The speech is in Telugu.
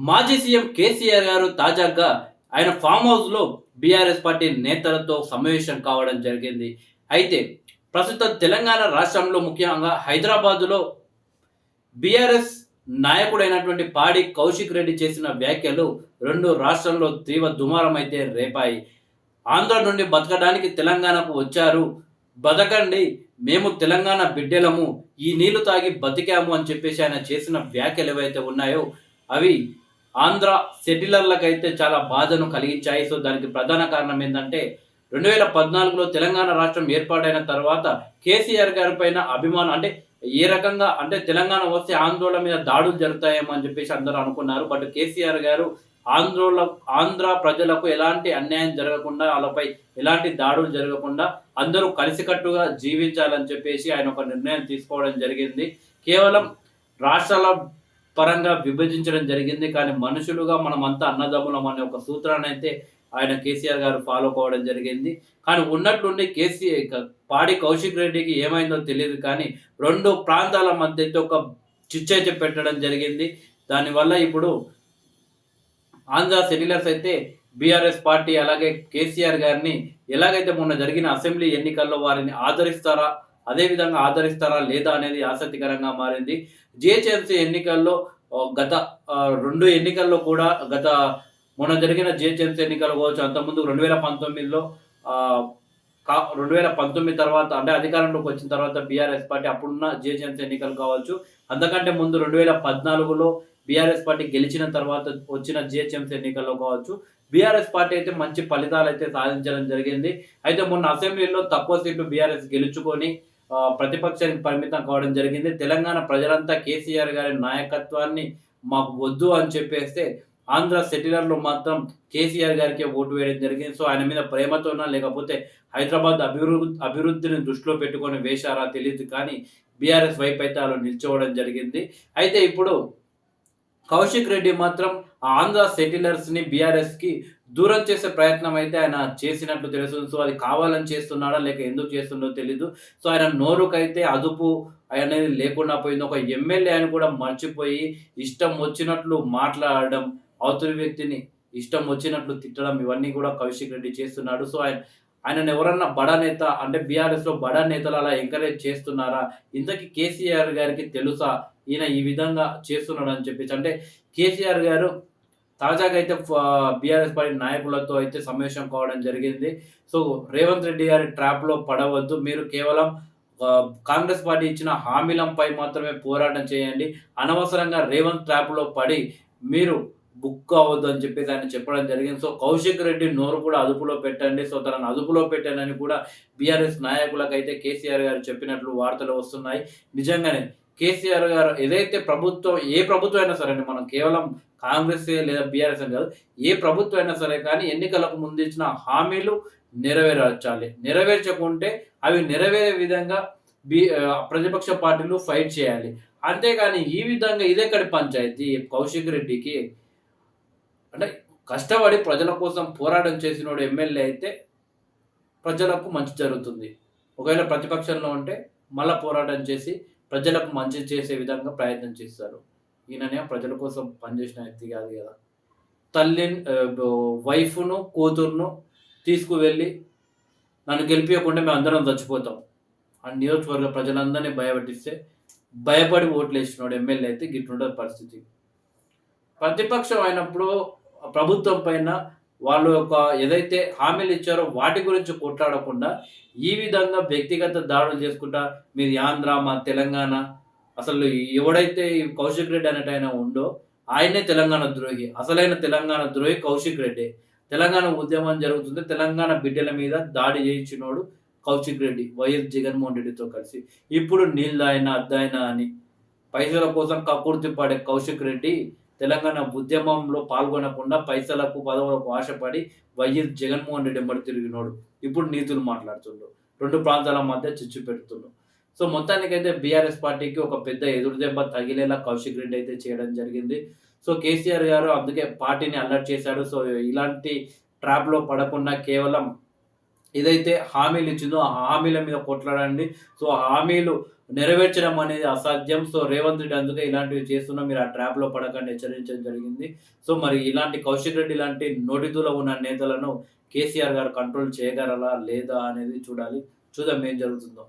మాజీ సీఎం కేసీఆర్ గారు తాజాగా ఆయన ఫామ్ హౌస్‌లో బీఆర్ఎస్ పార్టీ నేతలతో సమావేశం కావడం జరిగింది. అయితే ప్రస్తుతం తెలంగాణ రాష్ట్రంలో ముఖ్యంగా హైదరాబాదులో బీఆర్ఎస్ నాయకుడైనటువంటి పాడి కౌశిక్ రెడ్డి చేసిన వ్యాఖ్యలు 2 రాష్ట్రంలో తీవ్ర దుమారం అయితే రేపాయి. ఆంధ్ర నుండి బతకడానికి తెలంగాణకు వచ్చారు. బతకండి, మేము తెలంగాణ బిడ్డలము, ఈ నీళ్లు తాగి బతికాము అని చెప్పేసి ఆయన చేసిన వ్యాఖ్యలు ఏవైతే ఉన్నాయో అవి ఆంధ్ర సెటిలర్లకైతే చాలా బాధను కలిగించాయి. సో దానికి ప్రధాన కారణం ఏందంటే 2014లో తెలంగాణ రాష్ట్రం ఏర్పాటైన తర్వాత కేసీఆర్ గారి పైన అభిమానం అంటే ఏ రకంగా అంటే తెలంగాణ వస్తే ఆంధ్రోల మీద దాడులు జరుగుతాయేమో అని చెప్పేసి అందరూ అనుకున్నారు. బట్ కేసీఆర్ గారు ఆంధ్ర ప్రజలకు ఎలాంటి అన్యాయం జరగకుండా, వాళ్ళపై ఎలాంటి దాడులు జరగకుండా అందరూ కలిసికట్టుగా జీవించాలని చెప్పేసి ఆయన ఒక నిర్ణయం తీసుకోవడం జరిగింది. కేవలం రాష్ట్రాల పరంగా విభజించడం జరిగింది. కానీ మనుషులుగా మనమంతా అన్నదమ్ములం అనే ఒక సూత్రాన్ని అయితే ఆయన కేసీఆర్ గారు ఫాలో కావడం జరిగింది. కానీ ఉన్నట్లుండి పాడి కౌశిక్ రెడ్డికి ఏమైందో తెలీదు కానీ 2 ప్రాంతాల మధ్య అయితే ఒక చిచ్చయితే పెట్టడం జరిగింది. దానివల్ల ఇప్పుడు ఆంధ్ర సెటిలర్స్ అయితే బీఆర్ఎస్ పార్టీ అలాగే కేసీఆర్ గారిని ఎలాగైతే మొన్న జరిగిన అసెంబ్లీ ఎన్నికల్లో వారిని ఆదరిస్తారా, అదే విధంగా ఆదరిస్తారా లేదా అనేది ఆసక్తికరంగా మారింది. జీహెచ్ఎంసీ ఎన్నికల్లో గత 2 ఎన్నికల్లో కూడా మొన్న జరిగిన జీహెచ్ఎంసీ ఎన్నికలు కావచ్చు, అంతకుముందు 2019లో 2019 తర్వాత అంటే అధికారంలోకి వచ్చిన తర్వాత బీఆర్ఎస్ పార్టీ అప్పుడున్న జీహెచ్ఎంసీ ఎన్నికలు కావచ్చు, అంతకంటే ముందు 2014లో బీఆర్ఎస్ పార్టీ గెలిచిన తర్వాత వచ్చిన జీహెచ్ఎంసీ ఎన్నికల్లో కావచ్చు, బీఆర్ఎస్ పార్టీ అయితే మంచి ఫలితాలైతే సాధించడం జరిగింది. అయితే మొన్న అసెంబ్లీలో తక్కువ సీట్లు బీఆర్ఎస్ గెలుచుకొని ప్రతిపక్షానికి పరిమితం కావడం జరిగింది. తెలంగాణ ప్రజలంతా కేసీఆర్ గారి నాయకత్వాన్ని మాకు వద్దు అని చెప్పేస్తే ఆంధ్ర సెటిలర్లు మాత్రం కేసీఆర్ గారికే ఓటు వేయడం జరిగింది. సో ఆయన మీద ప్రేమతోనా లేకపోతే హైదరాబాద్ అభివృద్ధిని దృష్టిలో పెట్టుకొని వేశారా తెలియదు కానీ బీఆర్ఎస్ వైపు అయితే వాళ్ళు నిల్చోవడం జరిగింది. అయితే ఇప్పుడు కౌశిక్ రెడ్డి మాత్రం ఆంధ్ర సెటిలర్స్‌ని బీఆర్ఎస్‌కి దూరం చేసే ప్రయత్నం అయితే ఆయన చేసినట్లు తెలుస్తుంది. సో అది కావాలని చేస్తున్నాడా లేక ఎందుకు చేస్తుండో తెలీదు. సో ఆయన నోరుకైతే అదుపు అనేది లేకుండా పోయింది. ఒక ఎమ్మెల్యే అని కూడా మర్చిపోయి ఇష్టం వచ్చినట్లు మాట్లాడడం, అవతలి వ్యక్తిని ఇష్టం వచ్చినట్లు తిట్టడం ఇవన్నీ కూడా కౌశిక్ రెడ్డి చేస్తున్నాడు. సో ఆయనను ఎవరన్నా బడా నేత అంటే బీఆర్ఎస్‌లో బడా నేతలు అలా ఎంకరేజ్ చేస్తున్నారా? ఇంతకీ కేసీఆర్ గారికి తెలుసా? ఈయన ఈ విధంగా చేస్తున్నాడని చెప్పేసి. అంటే కేసీఆర్ గారు తాజాగా అయితే బీఆర్ఎస్ పార్టీ నాయకులతో అయితే సమావేశం కావడం జరిగింది. సో రేవంత్ రెడ్డి గారి ట్రాప్‌లో పడవద్దు. మీరు కేవలం కాంగ్రెస్ పార్టీ ఇచ్చిన హామీలంపై మాత్రమే పోరాటం చేయండి. అనవసరంగా రేవంత్ ట్రాప్‌లో పడి మీరు బుక్ అవ్వద్దు అని చెప్పేసి ఆయన చెప్పడం జరిగింది. సో కౌశిక్ రెడ్డి నోరు కూడా అదుపులో పెట్టండి. సో తనను అదుపులో పెట్టానని కూడా బీఆర్ఎస్ నాయకులకైతే కేసీఆర్ గారు చెప్పినట్లు వార్తలు వస్తున్నాయి. నిజంగానే కేసీఆర్ గారు ఏదైతే ఏ ప్రభుత్వం అయినా సరే అండి, మనం కేవలం కాంగ్రెసే లేదా బీఆర్ఎస్ అని కాదు. ఏ ప్రభుత్వం అయినా సరే కానీ ఎన్నికలకు ముందు ఇచ్చిన హామీలు నెరవేర్చాలి. నెరవేర్చకుంటే అవి నెరవేరే విధంగా ప్రతిపక్ష పార్టీలు ఫైట్ చేయాలి. అంతేగాని ఈ విధంగా ఇదెక్కడి పంచాయతీ కౌశిక్ రెడ్డికి. అంటే కష్టపడి ప్రజల కోసం పోరాటం చేసినోడు ఎమ్మెల్యే అయితే ప్రజలకు మంచి జరుగుతుంది. ఒకవేళ ప్రతిపక్షంలో ఉంటే మళ్ళా పోరాటం చేసి ప్రజలకు మంచి చేసే విధంగా ప్రయత్నం చేస్తారు. ఈయననే ప్రజల కోసం పనిచేసిన వ్యక్తి కాదు కదా. వైఫ్‌ను, కూతురును తీసుకువెళ్ళి నన్ను గెలిపియకుంటే మేమందరం చచ్చిపోతాం అని నియోజకవర్గ ప్రజలందరినీ భయపెట్టిస్తే భయపడి ఓట్లేసినోడు ఎమ్మెల్యే అయితే గిట్లుంటది పరిస్థితి. ప్రతిపక్షం అయినప్పుడు ప్రభుత్వం పైన వాళ్ళు ఏదైతే హామీలు ఇచ్చారో వాటి గురించి కొట్లాడకుండా ఈ విధంగా వ్యక్తిగత దాడులు చేసుకుంటా మీది ఆంధ్ర, మా తెలంగాణ, అసలు ఎవడైతే ఈ కౌశిక్ రెడ్డి అనేటాయన ఉందో ఆయనే తెలంగాణ ద్రోహి. అసలైన తెలంగాణ ద్రోహి కౌశిక్ రెడ్డి. తెలంగాణ ఉద్యమం జరుగుతుంటే తెలంగాణ బిడ్డల మీద దాడి చేయించినోడు కౌశిక్ రెడ్డి వైఎస్ జగన్మోహన్ రెడ్డితో కలిసి. ఇప్పుడు నీళ్ళాయన అద్దాయన అని పైసల కోసం కక్కుర్తి పడే కౌశిక్ రెడ్డి తెలంగాణ ఉద్యమంలో పాల్గొనకుండా పైసలకు, పదవులకు ఆశపడి వైఎస్ జగన్మోహన్ రెడ్డి ఎంబడి తిరిగినోడు. ఇప్పుడు నీతులు మాట్లాడుతుండు. 2 ప్రాంతాల మధ్య చిచ్చు పెడుతుండు. సో మొత్తానికైతే బీఆర్ఎస్ పార్టీకి ఒక పెద్ద ఎదురుదెబ్బ తగిలేలా కౌశిక్ రెడ్డి అయితే చేయడం జరిగింది. సో కేసీఆర్ గారు అందుకే పార్టీని అలర్ట్ చేశాడు. సో ఇలాంటి ట్రాప్‌లో పడకుండా కేవలం ఏదైతే హామీలు ఇచ్చిందో ఆ హామీల మీద కొట్లాడండి. సో, ఆ హామీలు నెరవేర్చడం అనేది అసాధ్యం. సో, రేవంత్ రెడ్డి అందుకే ఇలాంటివి చేస్తున్నా మీరు ఆ ట్రాప్‌లో పడకండి హెచ్చరించడం జరిగింది. సో, మరి ఇలాంటి కౌశిక్ రెడ్డి లాంటి నోటిదూల ఉన్న నేతలను కేసీఆర్ గారు కంట్రోల్ చేయగలరా? లేదా? అనేది చూడాలి. చూద్దాం ఏం జరుగుతుందో.